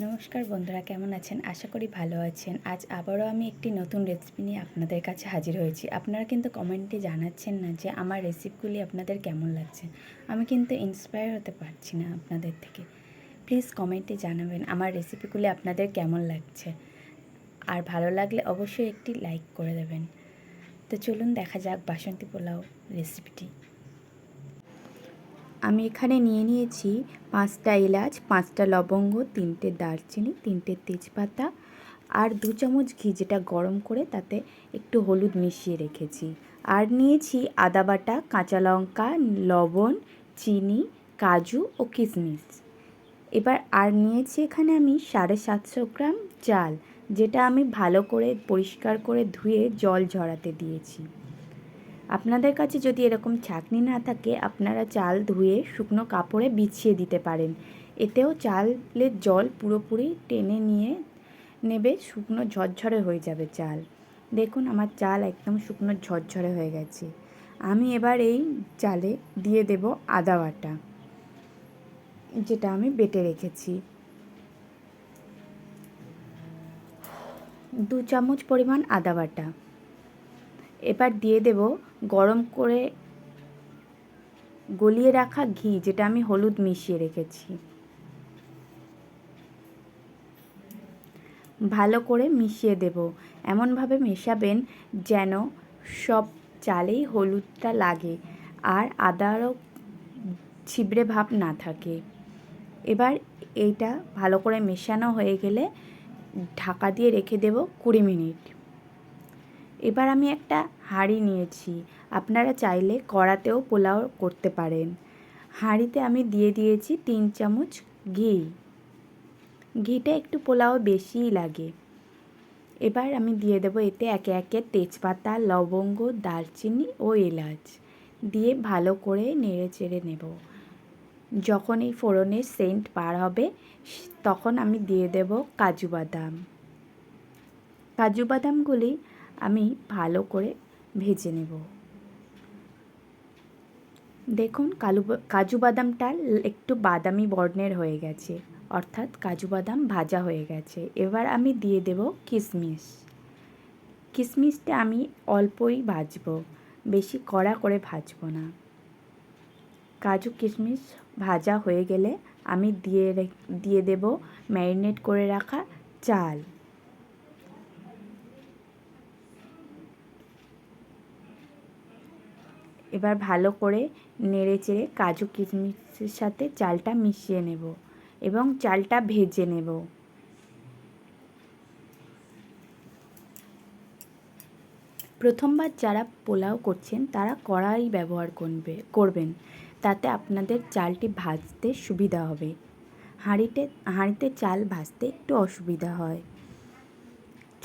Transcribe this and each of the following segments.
নমস্কার বন্ধুরা, কেমন আছেন? আশা করি ভালো আছেন। আজ আবারও আমি একটি নতুন রেসিপি নিয়ে আপনাদের কাছে হাজির হয়েছি। আপনারা কিন্তু কমেন্টে জানাচ্ছেন না যে আমার রেসিপিগুলি আপনাদের কেমন লাগছে। আমি কিন্তু ইন্সপায়ার হতে পারছি না আপনাদের থেকে। প্লিজ কমেন্টে জানাবেন আমার রেসিপিগুলি আপনাদের কেমন লাগছে। আর ভালো লাগলে অবশ্যই একটি লাইক করে দেবেন। তো চলুন দেখা যাক বাসন্তী পোলাও রেসিপিটি। আমি এখানে নিয়ে নিয়েছি 5টা এলাচ, 5টা লবঙ্গ, 3টে দারচিনি, 3টে তেজপাতা আর 2 চামচ ঘি, যেটা গরম করে তাতে একটু হলুদ মিশিয়ে রেখেছি। আর নিয়েছি আদা বাটা, কাঁচা লঙ্কা, লবণ, চিনি, কাজু ও কিশমিশ। এবার আর নিয়েছি এখানে আমি 750 গ্রাম চাল, যেটা আমি ভালো করে পরিষ্কার করে ধুয়ে জল ঝরাতে দিয়েছি। আপনাদের কাছে যদি এরকম ছাঁকনি না থাকে, আপনারা চাল ধুয়ে শুকনো কাপড়ে বিছিয়ে দিতে পারেন। এতেও চালের জল পুরোপুরি টেনে নিয়ে নেবে, শুকনো ঝরঝরে হয়ে যাবে চাল। দেখুন আমার চাল একদম শুকনো ঝরঝরে হয়ে গেছে। আমি এবার এই চালে দিয়ে দেব আদা বাটা, যেটা আমি বেটে রেখেছি। 2 চামচ পরিমাণ আদা বাটা। এবার দিয়ে দেব গরম করে গলিয়ে রাখা ঘি, যেটা আমি হলুদ মিশিয়ে রেখেছি। ভালো করে মিশিয়ে দেব। এমনভাবে মেশাবেন যেন সব চালেই হলুদটা লাগে আর আদারও ছিবড়ে ভাব না থাকে। এবার এইটা ভালো করে মেশানো হয়ে গেলে ঢাকা দিয়ে রেখে দেব 20 মিনিট। এবার আমি একটা হাঁড়ি নিয়েছি। আপনারা চাইলে কড়াতেও পোলাও করতে পারেন। হাঁড়িতে আমি দিয়ে দিয়েছি 3 চামচ ঘি। ঘিটা একটু পোলাও বেশিই লাগে। এবার আমি দিয়ে দেবো এতে একে একে তেজপাতা, লবঙ্গ, দারচিনি ও এলাচ দিয়ে ভালো করে নেড়ে চেড়ে নেব। যখন এই ফোড়নের সেন্ট বার হবে, তখন আমি দিয়ে দেব কাজু বাদাম। কাজু বাদামগুলি আমি ভালো করে ভেজে নেব। দেখুন কাজু বাদামটা একটু বাদামি বর্ণের হয়ে গেছে, অর্থাৎ কাজু বাদাম ভাজা হয়ে গেছে। এবার আমি দিয়ে দেব কিশমিশ। কিশমিশটা আমি অল্পই ভাজবো, বেশি কড়া করে ভাজবো না। কাজু কিশমিশ ভাজা হয়ে গেলে আমি দিয়ে দেব ম্যারিনেট করে রাখা চাল। এবার ভালো করে নেড়ে চেড়ে কাজু কিশমিশের সাথে চালটা মিশিয়ে নেব এবং চালটা ভেজে নেব। প্রথমবার যারা পোলাও করছেন তারা কড়াই ব্যবহার করবেন, তাতে আপনাদের চালটি ভাজতে সুবিধা হবে। হাঁড়িতে চাল ভাজতে একটু অসুবিধা হয়।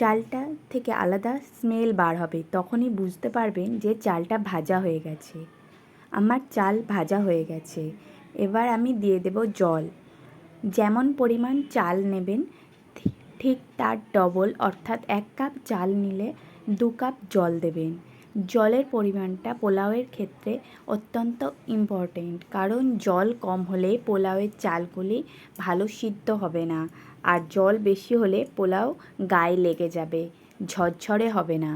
চালটা থেকে আলাদা স্মেল বার হবে, তখনই বুঝতে পারবেন যে চালটা ভাজা হয়ে গেছে। আমার চাল ভাজা হয়ে গেছে। এবার আমি দিয়ে দেব জল। যেমন পরিমাণ চাল নেবেন ঠিক তার ডবল, অর্থাৎ 1 কাপ চাল নিলে 2 কাপ জল দেবেন। জলের পরিমাণটা পোলাওয়ের ক্ষেত্রে অত্যন্ত ইম্পর্টেন্ট, কারণ জল কম হলে পোলাওয়ের চালগুলি ভালো সিদ্ধ হবে না, আর জল বেশি হলে পোলাও গায়ে লেগে যাবে, ঝরঝরে হবে না।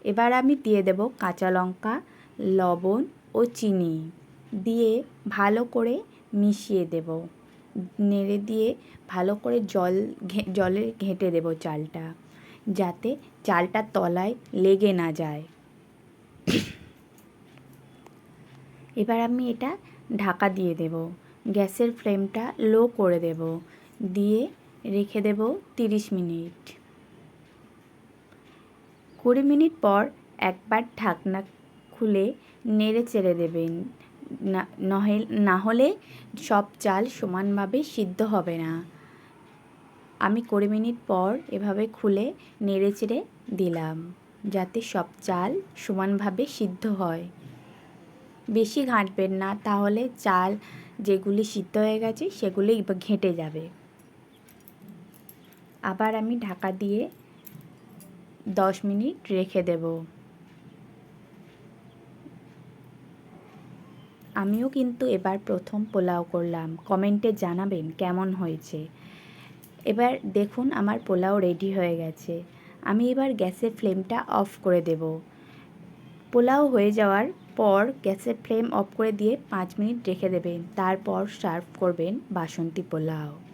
এবার আমি দিয়ে দেব কাঁচা লঙ্কা, লবণ ও চিনি দিয়ে ভালো করে মিশিয়ে দেব। নেড়ে দিয়ে ভালো করে জলে ঘেঁটে দেব চালটা, যাতে চালটা তলায় লেগে না যায়। এবার আমি এটা ঢাকা দিয়ে দেব। গ্যাসের ফ্লেমটা লো করে দেব, দিয়ে রেখে দেব 30 মিনিট। 20 মিনিট পর একবার ঢাকনা খুলে নেড়ে চেড়ে দেবেন, না হলে সব চাল সমানভাবে সিদ্ধ হবে না। আমি 20 মিনিট পর এভাবে খুলে নেড়ে চেড়ে দিলাম, যাতে সব চাল সমানভাবে সিদ্ধ হয়। বেশি ঘাঁটবেন না, তাহলে চাল যেগুলি সিদ্ধ হয়ে গেছে সেগুলি ঘেঁটে যাবে। আবার আমি ঢাকা দিয়ে 10 মিনিট রেখে দেব। আমিও কিন্তু এবার প্রথম পোলাও করলাম। কমেন্টে জানাবেন কেমন হয়েছে। এবার দেখুন আমার পোলাও রেডি হয়ে গেছে। আমি এবার গ্যাসের ফ্লেমটা অফ করে দেব। পোলাও হয়ে যাওয়ার পর গ্যাসের ফ্লেম অফ করে দিয়ে 5 মিনিট রেখে দেবেন। তারপর সার্ভ করবেন বাসন্তী পোলাও।